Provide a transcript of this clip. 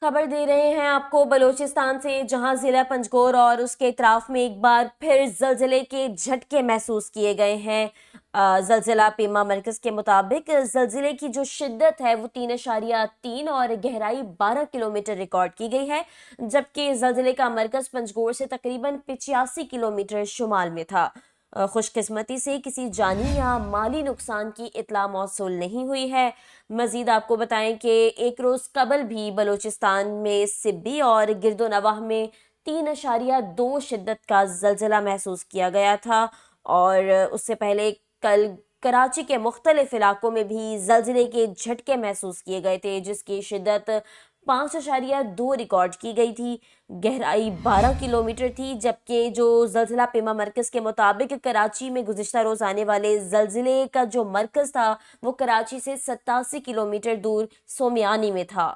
खबर दे रहे हैं आपको बलूचिस्तान से, जहां जिला पंजगोर और उसके इतराफ में एक बार फिर जलजिले के झटके महसूस किए गए हैं। जलजिला पीमा मरकज के मुताबिक जलजिले की जो शिद्दत है वो 3.3 और गहराई 12 किलोमीटर रिकॉर्ड की गई है, जबकि जलजिले का मरकज पंजगोर से तकरीबन 85 किलोमीटर शुमाल में था। खुशकिस्मती से किसी जानी या माली नुकसान की इत्ला मौसूल नहीं हुई है। मजीद आपको बताएं कि एक रोज़ कबल भी बलूचिस्तान में सिब्बी और गिरदो नवाह में 3.2 शिद्दत का जलजिला महसूस किया गया था, और उससे पहले कल कराची के मुख्तलिफ इलाकों में भी जलजिले के झटके महसूस किए गए थे, जिसकी शिद्दत 5.2 रिकॉर्ड की गई थी। गहराई 12 किलोमीटर थी, जबकि जो जलजिला पीमा मरकज़ के मुताबिक कराची में गुज़िश्ता रोज़ आने वाले जलजिले का जो मरकज़ था वो कराची से 87 किलोमीटर दूर सोमियानी में था।